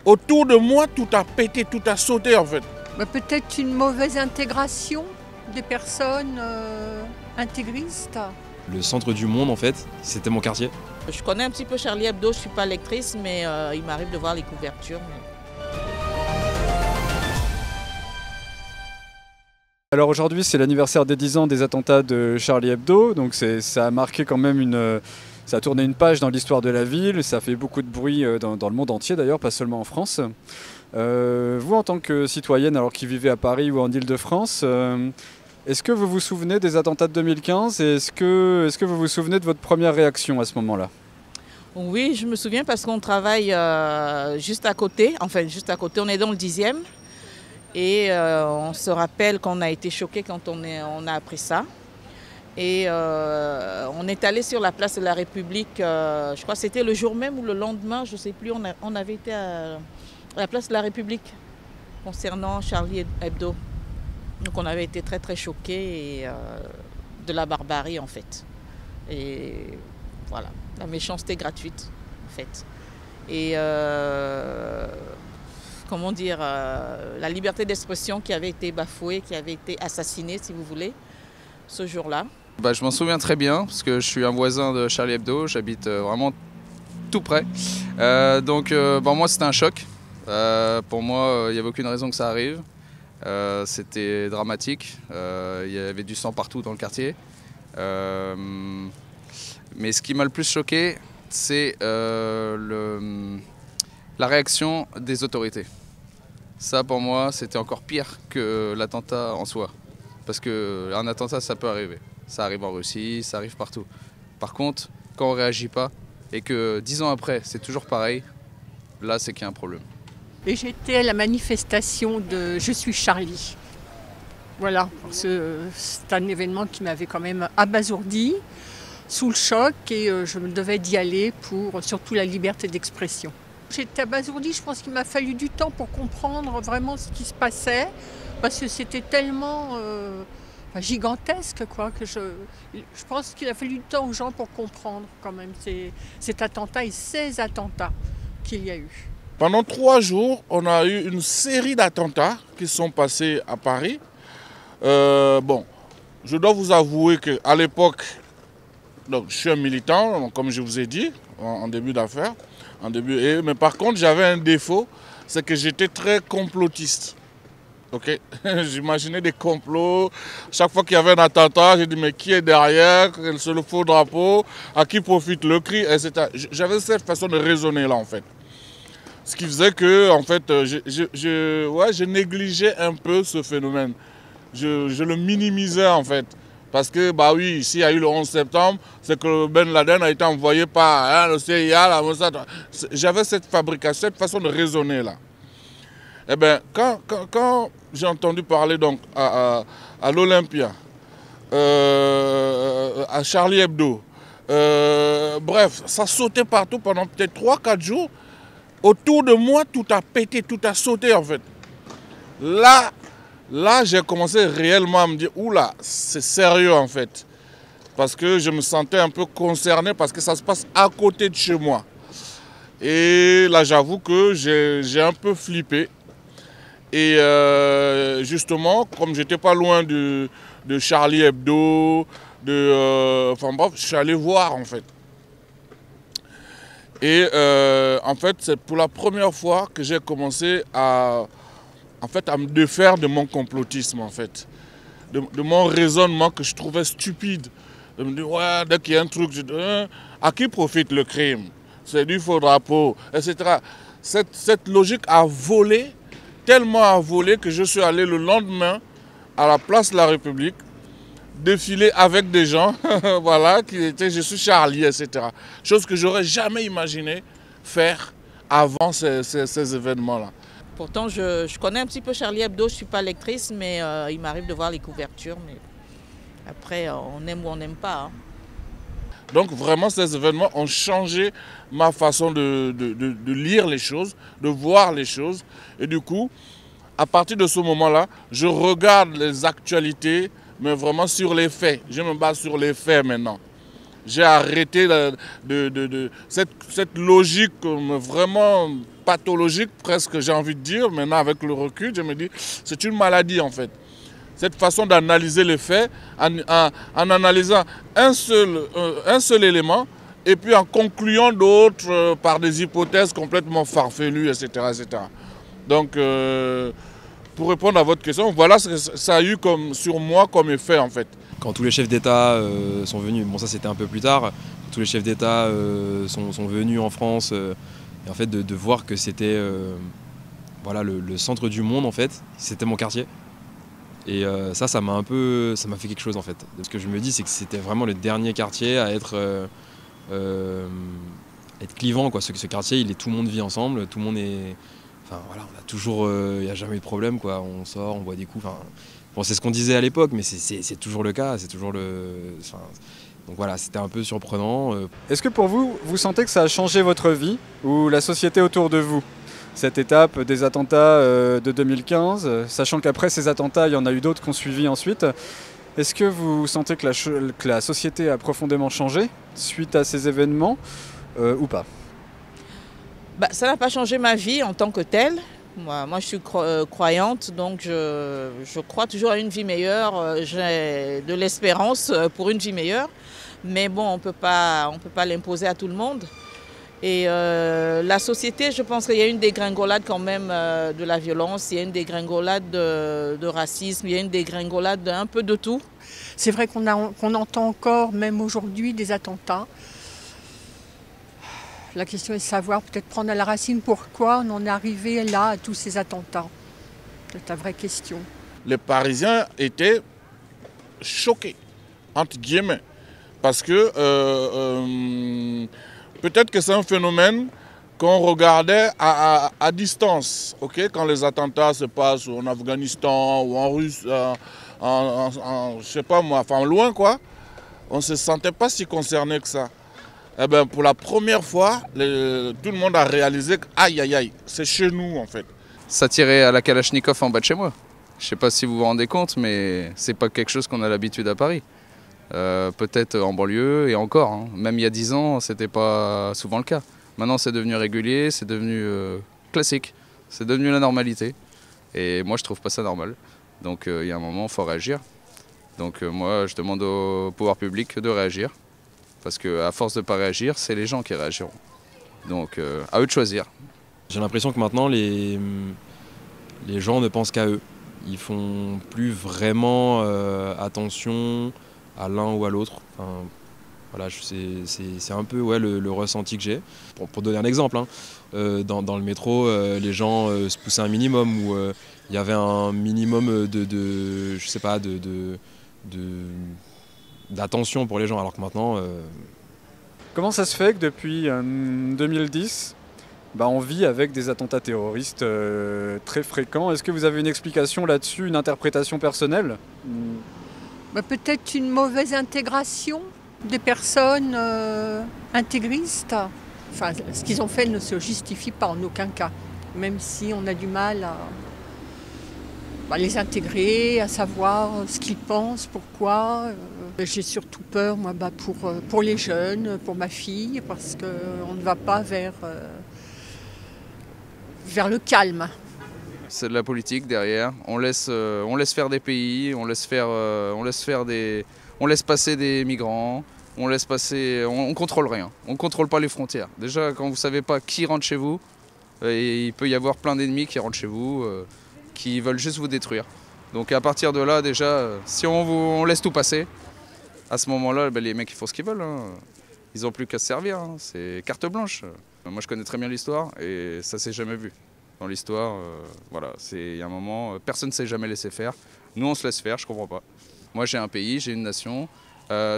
Autour de moi, tout a pété, tout a sauté en fait. Peut-être une mauvaise intégration des personnes intégristes. Le centre du monde en fait, c'était mon quartier. Je connais un petit peu Charlie Hebdo, je ne suis pas lectrice, mais il m'arrive de voir les couvertures. Alors aujourd'hui, c'est l'anniversaire des 10 ans des attentats de Charlie Hebdo, donc ça a marqué quand même ça a tourné une page dans l'histoire de la ville, ça fait beaucoup de bruit dans le monde entier d'ailleurs, pas seulement en France. Vous, en tant que citoyenne, alors qui vivez à Paris ou en Île-de-France, est-ce que vous vous souvenez des attentats de 2015 et est-ce que vous vous souvenez de votre première réaction à ce moment-là? Oui, je me souviens parce qu'on travaille juste à côté, enfin juste à côté, on est dans le 10e. Et on se rappelle qu'on a été choqués quand on a appris ça. Et on est allé sur la place de la République, je crois que c'était le jour même ou le lendemain, je ne sais plus, on avait été à la place de la République concernant Charlie Hebdo. Donc on avait été très très choqués de la barbarie en fait. Et voilà, la méchanceté gratuite en fait. Et comment dire, la liberté d'expression qui avait été bafouée, qui avait été assassinée, si vous voulez, ce jour-là. Je m'en souviens très bien, parce que je suis un voisin de Charlie Hebdo, j'habite vraiment tout près. Moi, c'était un choc. Pour moi, il n'y avait aucune raison que ça arrive. C'était dramatique. Il y avait du sang partout dans le quartier. Mais ce qui m'a le plus choqué, c'est la réaction des autorités. Ça, pour moi, c'était encore pire que l'attentat en soi. Parce qu'un attentat, ça peut arriver. Ça arrive en Russie, ça arrive partout. Par contre, quand on ne réagit pas et que 10 ans après, c'est toujours pareil, là, c'est qu'il y a un problème. Et j'étais à la manifestation de Je suis Charlie. Voilà, c'est un événement qui m'avait quand même abasourdi, sous le choc, et je me devais d'y aller pour surtout la liberté d'expression. J'étais abasourdie, je pense qu'il m'a fallu du temps pour comprendre vraiment ce qui se passait, parce que c'était tellement gigantesque, quoi, que je pense qu'il a fallu du temps aux gens pour comprendre quand même cet attentat et ces attentats qu'il y a eu. Pendant 3 jours, on a eu une série d'attentats qui sont passés à Paris. Je dois vous avouer qu'à l'époque, je suis un militant, comme je vous ai dit, en début d'affaires. Mais par contre, j'avais un défaut, c'est que j'étais très complotiste. Okay? J'imaginais des complots. Chaque fois qu'il y avait un attentat, j'ai dit mais qui est derrière? C'est le faux drapeau? À qui profite le cri? Etc. J'avais cette façon de raisonner là en fait. Ce qui faisait que en fait, je négligeais un peu ce phénomène. Je le minimisais en fait. Parce que, oui, s'il y a eu le 11 septembre, c'est que Ben Laden a été envoyé par le CIA, la Mossad. J'avais cette fabrication, cette façon de raisonner là. Eh bien, quand j'ai entendu parler donc à l'Olympia, à Charlie Hebdo, bref, ça sautait partout pendant peut-être 3-4 jours. Autour de moi, tout a pété, tout a sauté en fait. Là, j'ai commencé réellement à me dire, oula, c'est sérieux en fait. Parce que je me sentais un peu concerné parce que ça se passe à côté de chez moi. Et là, j'avoue que j'ai un peu flippé. Et justement, comme j'étais pas loin de Charlie Hebdo, je suis allé voir en fait. Et en fait, c'est pour la première fois que j'ai commencé à me défaire de mon complotisme, en fait. De mon raisonnement que je trouvais stupide. De me dire, ouais, dès qu'il y a un truc, je dis, à qui profite le crime? C'est du faux drapeau, etc. Cette logique a volé, tellement a volé que je suis allé le lendemain à la place de la République, défiler avec des gens, voilà, qui étaient, je suis Charlie, etc. Chose que j'aurais jamais imaginé faire avant ces événements-là. Pourtant, je connais un petit peu Charlie Hebdo, je ne suis pas lectrice, mais il m'arrive de voir les couvertures. Mais après, on aime ou on n'aime pas. Hein. Donc vraiment, ces événements ont changé ma façon de lire les choses, de voir les choses. Et du coup, à partir de ce moment-là, je regarde les actualités, mais vraiment sur les faits. Je me base sur les faits maintenant. J'ai arrêté cette logique vraiment pathologique presque, j'ai envie de dire. Maintenant, avec le recul, je me dis, c'est une maladie en fait. Cette façon d'analyser les faits, en analysant un seul élément, et puis en concluant d'autres par des hypothèses complètement farfelues, etc. etc. Donc, pour répondre à votre question, voilà ce que ça a eu sur moi comme effet en fait. Quand tous les chefs d'État sont venus, bon ça c'était un peu plus tard, tous les chefs d'État sont venus en France, et en fait de voir que c'était voilà, le centre du monde en fait, c'était mon quartier. Et ça m'a fait quelque chose en fait. Ce que je me dis c'est que c'était vraiment le dernier quartier à être clivant quoi. Ce quartier, tout le monde vit ensemble, tout le monde est... Enfin voilà, on a toujours, il n'y a jamais eu de problème quoi. On sort, on boit des coups. Enfin, bon, c'est ce qu'on disait à l'époque, mais c'est toujours le cas. C'est toujours donc voilà, c'était un peu surprenant. Est-ce que pour vous, vous sentez que ça a changé votre vie ou la société autour de vous, cette étape des attentats de 2015, sachant qu'après ces attentats, il y en a eu d'autres qui ont suivi ensuite. Est-ce que vous sentez que la société a profondément changé suite à ces événements ou pas? Ça n'a pas changé ma vie en tant que telle. Moi je suis croyante, donc je crois toujours à une vie meilleure. J'ai de l'espérance pour une vie meilleure. Mais bon, on peut pas l'imposer à tout le monde. Et la société, je pense qu'il y a une dégringolade quand même de la violence, il y a une dégringolade de racisme, il y a une dégringolade d'un peu de tout. C'est vrai qu'on entend encore, même aujourd'hui, des attentats. La question est de savoir, peut-être prendre à la racine, pourquoi on en est arrivé là à tous ces attentats. C'est la vraie question. Les Parisiens étaient choqués, entre guillemets, parce que peut-être que c'est un phénomène qu'on regardait à distance, okay? Quand les attentats se passent en Afghanistan ou en Russie, je sais pas moi, enfin loin quoi, on ne se sentait pas si concerné que ça. Eh ben, pour la première fois, tout le monde a réalisé que aïe aïe aïe, c'est chez nous en fait. Ça tirait à la Kalachnikov en bas de chez moi. Je ne sais pas si vous vous rendez compte, mais c'est pas quelque chose qu'on a l'habitude à Paris. Peut-être en banlieue et encore, hein. Même il y a 10 ans, c'était pas souvent le cas. Maintenant c'est devenu régulier, c'est devenu classique, c'est devenu la normalité. Et moi je trouve pas ça normal. Donc il y a un moment, il faut réagir. Donc moi je demande au pouvoir public de réagir. Parce qu'à force de ne pas réagir, c'est les gens qui réagiront. Donc à eux de choisir. J'ai l'impression que maintenant les gens ne pensent qu'à eux. Ils font plus vraiment attention à l'un ou à l'autre. Enfin, voilà, c'est un peu ouais, le ressenti que j'ai. Pour donner un exemple, hein, dans le métro, les gens se poussaient un minimum où il y avait un minimum je sais pas, d'attention pour les gens, alors que maintenant... Comment ça se fait que depuis 2010, on vit avec des attentats terroristes très fréquents? Est-ce que vous avez une explication là-dessus, une interprétation personnelle? Peut-être une mauvaise intégration des personnes intégristes. Enfin, ce qu'ils ont fait ne se justifie pas en aucun cas, même si on a du mal à les intégrer, à savoir ce qu'ils pensent, pourquoi. J'ai surtout peur, moi, pour les jeunes, pour ma fille, parce qu'on ne va pas vers le calme. C'est de la politique derrière. On laisse faire des pays, on laisse passer des migrants, on contrôle rien. On ne contrôle pas les frontières. Déjà, quand vous ne savez pas qui rentre chez vous, il peut y avoir plein d'ennemis qui rentrent chez vous, qui veulent juste vous détruire. Donc à partir de là, déjà, si on laisse tout passer, à ce moment-là, les mecs ils font ce qu'ils veulent. Hein. Ils n'ont plus qu'à se servir. Hein. C'est carte blanche. Moi je connais très bien l'histoire et ça s'est jamais vu. Dans l'histoire, voilà, il y a un moment, personne ne s'est jamais laissé faire. Nous on se laisse faire, je comprends pas. Moi j'ai un pays, j'ai une nation.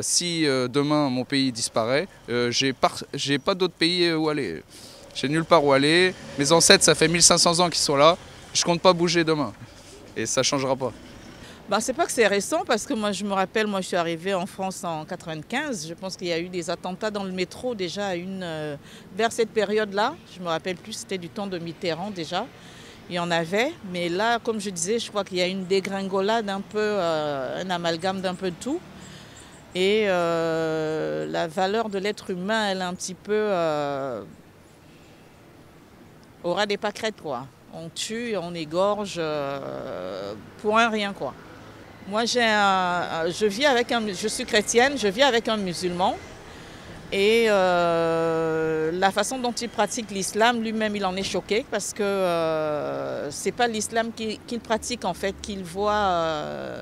Si demain mon pays disparaît, j'ai pas d'autre pays où aller. J'ai nulle part où aller. Mes ancêtres, ça fait 1500 ans qu'ils sont là. Je compte pas bouger demain. Et ça changera pas. C'est pas que c'est récent parce que moi je me rappelle, je suis arrivée en France en 95. Je pense qu'il y a eu des attentats dans le métro déjà vers cette période-là. Je me rappelle plus, c'était du temps de Mitterrand déjà. Il y en avait, mais là, comme je disais, je crois qu'il y a une dégringolade un peu, un amalgame d'un peu de tout. Et la valeur de l'être humain, elle est un petit peu aura des pâquerettes, quoi. On tue, on égorge, pour un rien, quoi. Moi, je suis chrétienne, je vis avec un musulman. Et la façon dont il pratique l'islam, lui-même, il en est choqué parce que c'est pas l'islam qu'il pratique, en fait, qu'il voit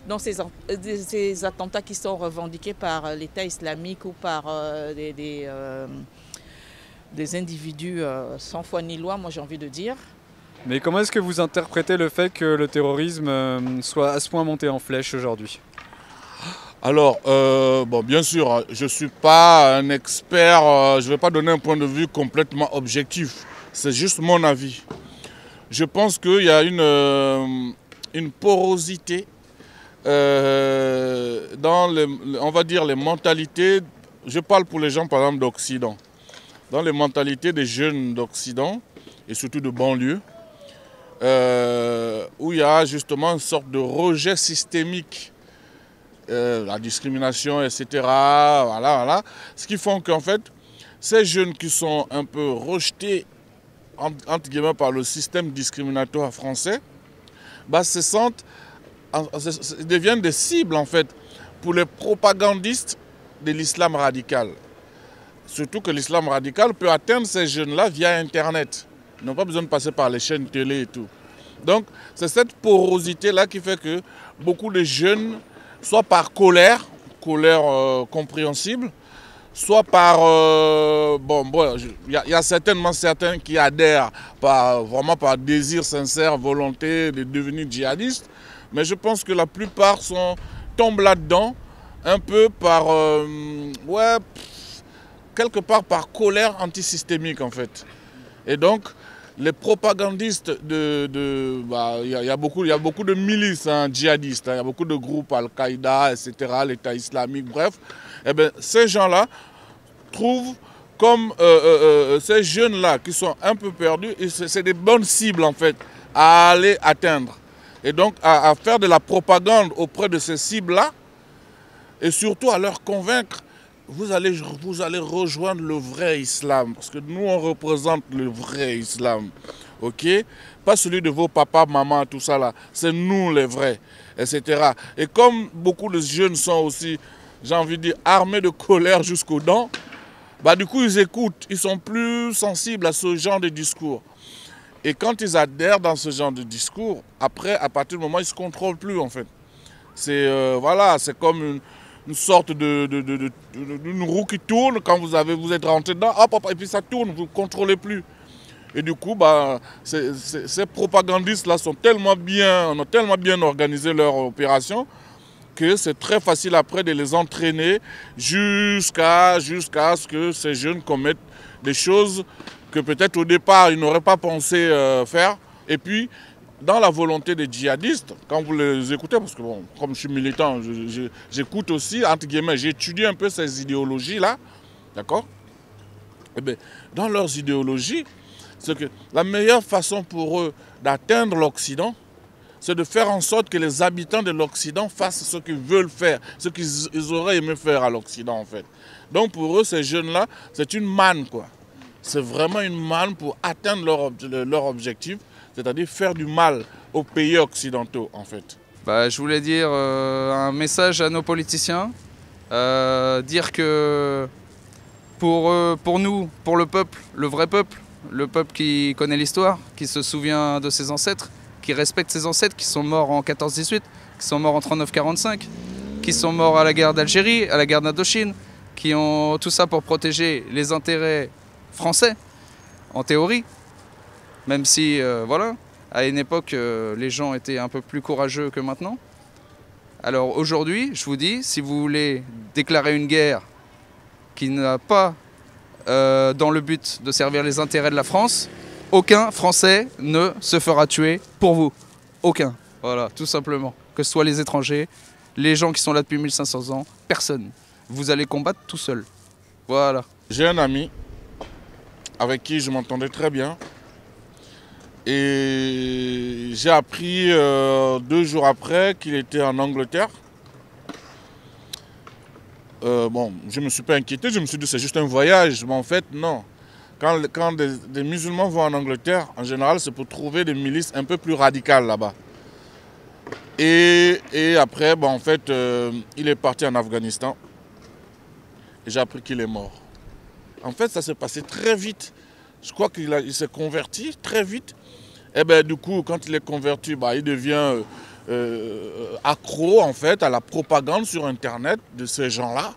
dans ces attentats qui sont revendiqués par l'État islamique ou par des individus sans foi ni loi, moi j'ai envie de dire. Mais comment est-ce que vous interprétez le fait que le terrorisme soit à ce point monté en flèche aujourd'hui? Alors, bon, bien sûr, je ne suis pas un expert, je ne vais pas donner un point de vue complètement objectif. C'est juste mon avis. Je pense qu'il y a une porosité dans on va dire les mentalités. Je parle pour les gens, par exemple, d'Occident. Dans les mentalités des jeunes d'Occident, et surtout de banlieue, où il y a justement une sorte de rejet systémique. La discrimination, etc. Voilà. Ce qui font qu'en fait, ces jeunes qui sont un peu rejetés, entre guillemets, par le système discriminatoire français, bah, deviennent des cibles, en fait, pour les propagandistes de l'islam radical. Surtout que l'islam radical peut atteindre ces jeunes-là via Internet. Ils n'ont pas besoin de passer par les chaînes télé et tout. Donc, c'est cette porosité-là qui fait que beaucoup de jeunes, soit par colère compréhensible, soit par... il y a certainement certains qui adhèrent vraiment par désir sincère, volonté de devenir djihadistes, mais je pense que la plupart tombent là-dedans un peu par... quelque part par colère antisystémique en fait. Et donc, les propagandistes il y a beaucoup de milices djihadistes, il y a beaucoup de groupes Al-Qaïda, etc., l'État islamique, bref. Eh bien, ces gens-là trouvent comme ces jeunes-là qui sont un peu perdus, c'est des bonnes cibles en fait à aller atteindre. Et donc à faire de la propagande auprès de ces cibles-là et surtout à leur convaincre. Vous allez rejoindre le vrai islam, parce que nous, on représente le vrai islam, ok? Pas celui de vos papas, mamans, tout ça là. C'est nous les vrais, etc. Et comme beaucoup de jeunes sont aussi, j'ai envie de dire, armés de colère jusqu'aux dents, bah du coup, ils écoutent, ils sont plus sensibles à ce genre de discours. Et quand ils adhèrent dans ce genre de discours, après, à partir du moment, ils ne se contrôlent plus, en fait. C'est comme une sorte d'une roue qui tourne, quand vous êtes rentré dedans, hop, et puis ça tourne, vous ne contrôlez plus. Et du coup, ces propagandistes-là ont tellement bien organisé leur opération que c'est très facile après de les entraîner jusqu'à ce que ces jeunes commettent des choses que peut-être au départ ils n'auraient pas pensé faire. Et puis, dans la volonté des djihadistes, quand vous les écoutez, parce que bon, comme je suis militant, j'écoute aussi, entre guillemets, j'étudie un peu ces idéologies-là, d'accord? Eh bien, dans leurs idéologies, c'est que la meilleure façon pour eux d'atteindre l'Occident, c'est de faire en sorte que les habitants de l'Occident fassent ce qu'ils veulent faire, ce qu'ils auraient aimé faire à l'Occident, en fait. Donc pour eux, ces jeunes-là, c'est une manne, quoi. C'est vraiment une manne pour atteindre leur objectif, c'est-à-dire faire du mal aux pays occidentaux, en fait. Je voulais dire un message à nos politiciens, dire que pour nous, pour le peuple, le vrai peuple, le peuple qui connaît l'histoire, qui se souvient de ses ancêtres, qui respecte ses ancêtres, qui sont morts en 14-18, qui sont morts en 39-45, qui sont morts à la guerre d'Algérie, à la guerre d'Indochine, qui ont tout ça pour protéger les intérêts français, en théorie. Même si, à une époque, les gens étaient un peu plus courageux que maintenant. Alors aujourd'hui, je vous dis, si vous voulez déclarer une guerre qui n'a pas dans le but de servir les intérêts de la France, aucun Français ne se fera tuer pour vous. Aucun. Voilà, tout simplement. Que ce soit les étrangers, les gens qui sont là depuis 1500 ans, personne. Vous allez combattre tout seul. Voilà. J'ai un ami avec qui je m'entendais très bien. Et j'ai appris 2 jours après qu'il était en Angleterre. Je ne me suis pas inquiété, je me suis dit c'est juste un voyage, mais en fait non. Quand des musulmans vont en Angleterre, en général, c'est pour trouver des milices un peu plus radicales là-bas. Et après, en fait, il est parti en Afghanistan. Et j'ai appris qu'il est mort. En fait, ça s'est passé très vite. Je crois qu'il s'est converti très vite. Et du coup, quand il est converti, il devient accro en fait à la propagande sur Internet de ces gens-là.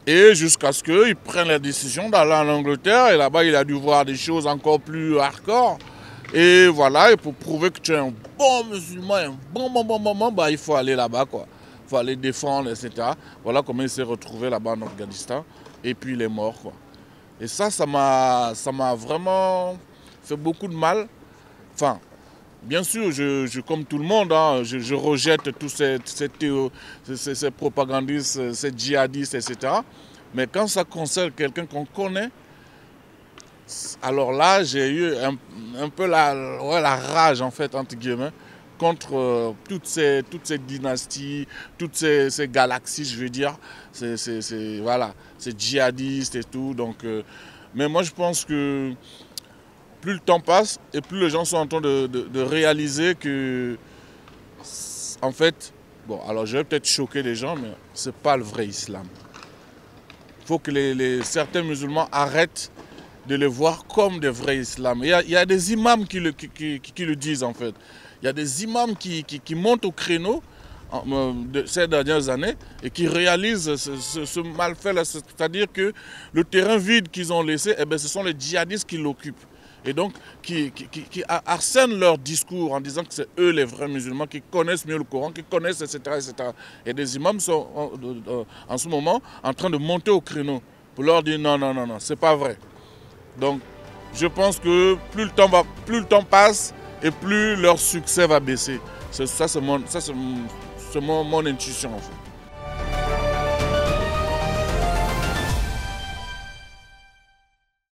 Et jusqu'à ce qu'ils prennent la décision d'aller en Angleterre. Et là-bas, il a dû voir des choses encore plus hardcore. Et voilà, et pour prouver que tu es un bon musulman, un bon, il faut aller là-bas, quoi. Il faut aller défendre, etc. Voilà comment il s'est retrouvé là-bas en Afghanistan. Et puis il est mort, quoi. Et ça m'a vraiment fait beaucoup de mal. Enfin, bien sûr, comme tout le monde, hein, je rejette tous ces propagandistes, ces djihadistes, etc. Mais quand ça concerne quelqu'un qu'on connaît, alors là, j'ai eu un peu la rage, en fait, entre guillemets, contre toutes ces dynasties, toutes ces galaxies, je veux dire. Voilà, ces djihadistes et tout. Donc, mais moi, je pense que plus le temps passe et plus les gens sont en train de réaliser que, en fait, alors je vais peut-être choquer les gens, mais ce n'est pas le vrai islam. Il faut que certains musulmans arrêtent de les voir comme des vrais islams. Il y a des imams qui le disent, en fait. Il y a des imams qui montent au créneau de ces dernières années et qui réalisent ce malfait-là. C'est-à-dire que le terrain vide qu'ils ont laissé, ce sont les djihadistes qui l'occupent. Et donc, qui arsènent leur discours en disant que c'est eux les vrais musulmans, qui connaissent mieux le Coran, qui connaissent, etc. etc. Et des imams sont en ce moment en train de monter au créneau pour leur dire non, c'est pas vrai. Donc, je pense que plus le temps passe et plus leur succès va baisser. Ça, c'est mon intuition, en fait.